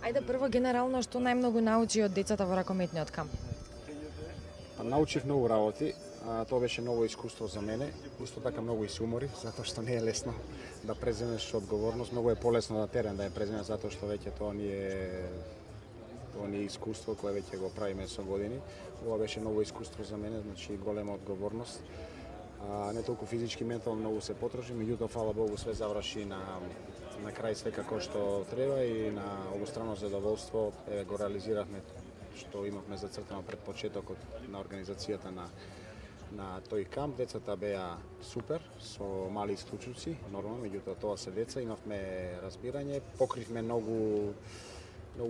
Ајде прво генерално што најмногу научи од децата во ракометниот камп? Па научих многу работи. Тоа беше ново искуство за мене. Исто така многу и се уморив, затоа што не е лесно да преземеш одговорност. Многу е полесно на терен да ја преземеш, затоа што веќе тоа ни е искуство кое веќе го правиме со години. Ова беше ново искуство за мене, значи голема одговорност. Не толку физички, ментално многу се потроши, меѓутоа фала Богу све заврши на крај све како што треба и на обострано задоволство го реализиравме што имавме зацртано пред почетокот на организацијата на тој камп. Децата беа супер, со мали исклучуци, нормално, меѓутоа тоа се деца, имавме разбирање, покривме многу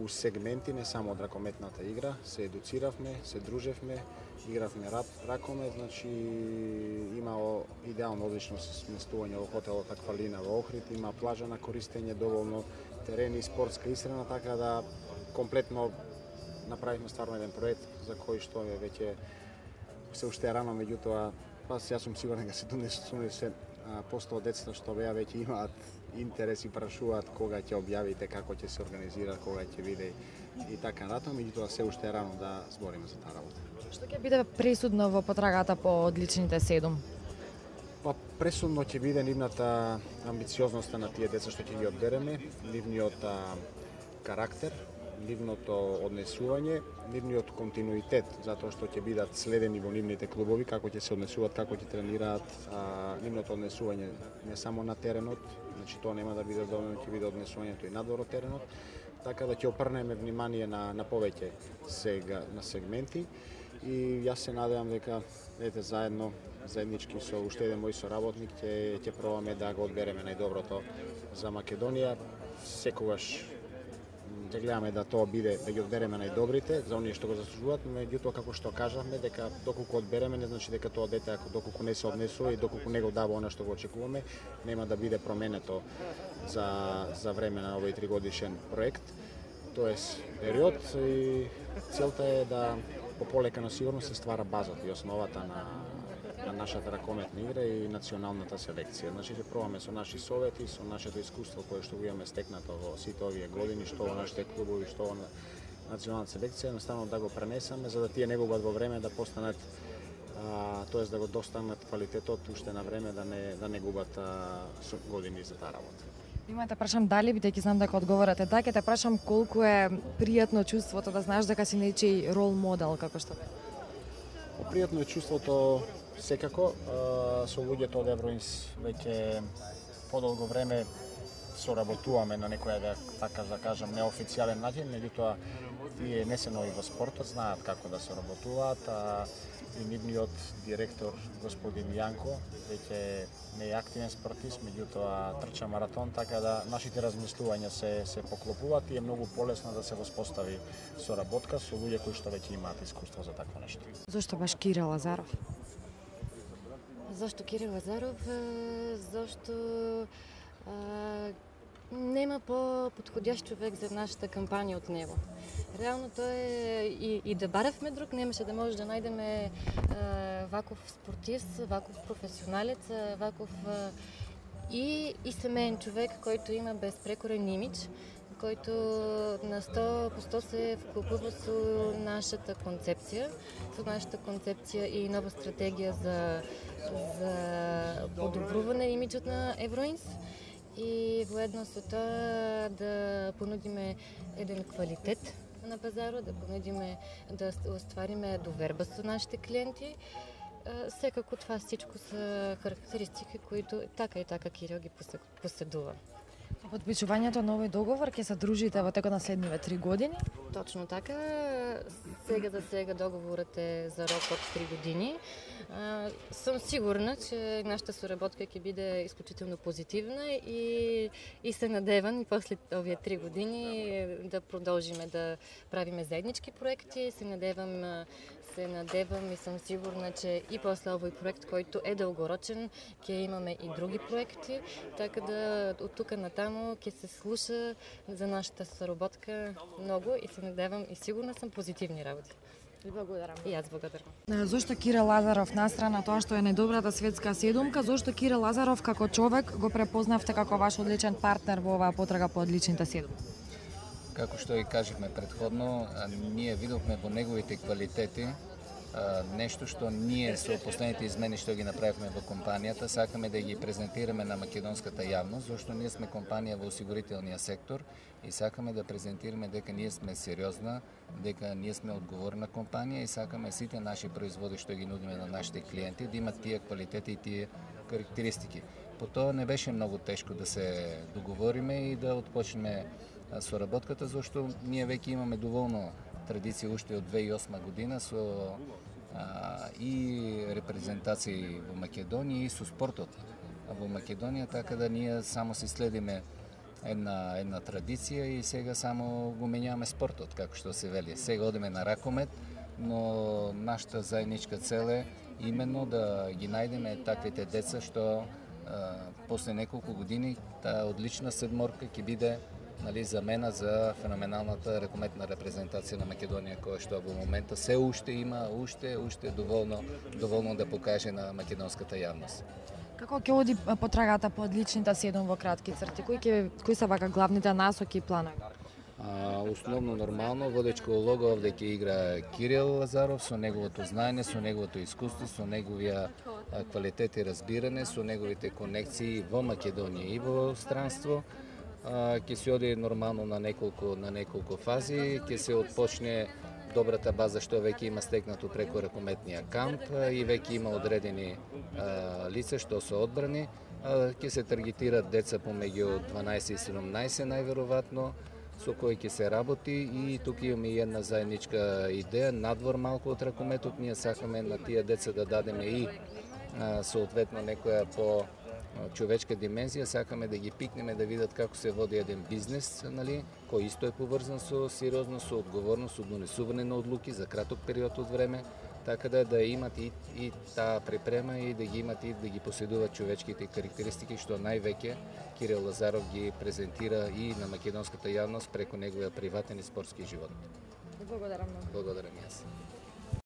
сегменти, не само од ракометната игра, се едуциравме, се дружевме, игравме ракомет, значи има идеално одлично сместување во хотелот Аквалина во Охрид, има плажа на користење, доволно терени, спортска исхрана, така да комплетно направивме стварно еден проект за кој што веќе се уште е рано, меѓутоа јас сум сигурен дека се 70% од децата што беа веќе имаат интерес и прашуваат кога ќе објавите, како ќе се организира, кога ќе биде и така натаму, меѓутоа се уште е рано да збориме за таа работа. Што ќе биде пресудно во потрагата по одличните 7? Па пресудно ќе биде нивната амбициозноста на тие деца што ќе ги одбереме, нивниот карактер, нивното однесување, нивниот континуитет, затоа што ќе бидат следени во нивните клубови, како ќе се однесуваат, како ќе тренираат, нивното однесување не само на теренот, значи тоа нема да биде доволно, ќе биде однесувањето и надвор од теренот, така да ќе опрнеме внимание на повеќе на сегменти и јас се надевам дека заеднички со уште еден мој соработник ќе пробаме да го одбереме најдоброто за Македонија. Секогаш ќе гледаме да тоа биде, да ги одбереме најдобрите, за оние што го заслужуваат, меѓутоа како што кажавме, дека доколку одбереме, не значи дека тоа дете, доколку не се однесува и доколку не го дава она што го очекуваме, нема да биде променето за време на овој 3-годишен проект. Тоест период и целта е да по полека но сигурно се ствара базата и основата на нашата ракометна игра и националната селекција. Значи ќе пробаме со наши совети, со нашето искуство кое што го имаме стекнато во сите овие години, што во нашите клубови, што во националната селекција, едноставно да го пренесаме за да тие не губат во време да постанат тоест да го достанат квалитетот уште на време, да не губат години за таа работа. Има те прашам дали, бидејќи знам дека одговорате да, ќе те прашам колку е пријатно чувството да знаеш дека си нечи рол модел, како што бе? Пријатно е чувството секако, со луѓето од Евроинс веќе подолго време соработуваме на некој, така да кажам, неофицијален начин, меѓутоа тие не се нови во спортот, знаат како да се работуваат, и нивниот директор, господин Јанко, веќе не е активен спортист, меѓутоа трча маратон, така да нашите размислувања се поклопуваат и е многу полесно да се воспостави соработка со луѓе кои што веќе имаат искуство за такво нешто. Зошто баш Кирил Лазаров? Зошто Кирил Лазаров? Зошто нема по-подходящ човек за нашата кампања од него. Реално тој е и да баравме друг, немаше да може да најдеме ваков спортист, ваков професионалец, ваков и семеен човек којто има безпрекорен имидж, којто на 100% се вклопува со нашата концепција, и нова стратегија за подобрување имиджот на Евроинс. И воедно со тоа да понудиме еден квалитет на пазарот, да понудиме да оствариме доверба со нашите клиенти. Секако това всичко се характеристики които така и така Кирил ги поседува. Со подпишувањето на овој договор ќе се дружите во текот на следниве 3 години? Точно така. Сега договорот е за рок од 3 години. Сум сигурна, че нашата соработка ќе биде исклучително позитивна и се надевам и после овие 3 години да продолжиме да правиме заеднички проекти. Се надевам и сум сигурна, че и после овој проект, којто е долгорочен, ќе имаме и други проекти, така да од тука натаму ќе се слуша за нашата соработка многу и се надевам и сигурна сум позитивни работи. Ви благодарам. И јас благодарам. Зошто Кирил Лазаров, настрана тоа што е најдобрата светска седумка, зошто Кирил Лазаров како човек го препознавте како ваш одличен партнер во оваа потрага по одличните седумки? Како што и кажевме предходно, ние видовме во неговите квалитети нешто што ние со последните измени што ги направивме во компанијата, сакаме да ги презентираме на македонската јавност, зашто ние сме компанија во осигурителниот сектор и сакаме да презентираме дека ние сме сериозна, дека ние сме одговорна компанија и сакаме сите наши производи што ги нудиме на нашите клиенти да имат тие квалитети и тие карактеристики. По тоа не беше многу тешко да се договориме и да отпочнеме соработката, зашто ние веќе имаме доволно традиција уште од 2008 година со и репрезентации во Македонија и со спортот во Македонија, така да ние само си следиме една традиција и сега само го менјаваме спортот, како што се вели. Сега одиме на ракомет, но нашата заедничка цел е именно да ги најдеме таквите деца што после неколку години таа одлична седморка ќе биде замена за феноменалната ракометна репрезентација на Македонија, која што во момента се уште има доволно да покаже на македонската јавност. Како ќе оди потрагата по одличните 7 во кратки црти? Кои се вака главните насоки и планови? Основно нормално водечка улога овде ќе игра Кирил Лазаров со неговото знаење, со неговото искуство, со неговија квалитет и разбирање, со неговите конекции во Македонија и во странство. Ќе се оди нормално на неколку фази, ќе се отпочне добрата база што веќе има стекнато преку ракометниот камп и веќе има одредени лица што се одбрани. Ќе се таргетираат деца помеѓу 12 и 17 најверојатно, со кои ќе се работи и тука имаме и една заедничка идеја, надвор малку од ракометот, ние сакаме на тие деца да дадеме и соодветно некоја по човечка димензија, сакаме да ги пикнеме да видат како се води еден бизнес, кој исто е поврзан со сериозност, со одговорност, со донесување на одлуки за краток период од време, така да имат и таа припрема и да ги имат и да ги поседуваат човечките карактеристики што највеќе Кирил Лазаров ги презентира и на македонската јавност преку неговиот приватен и спортски живот. Благодарам. Благодарам јас.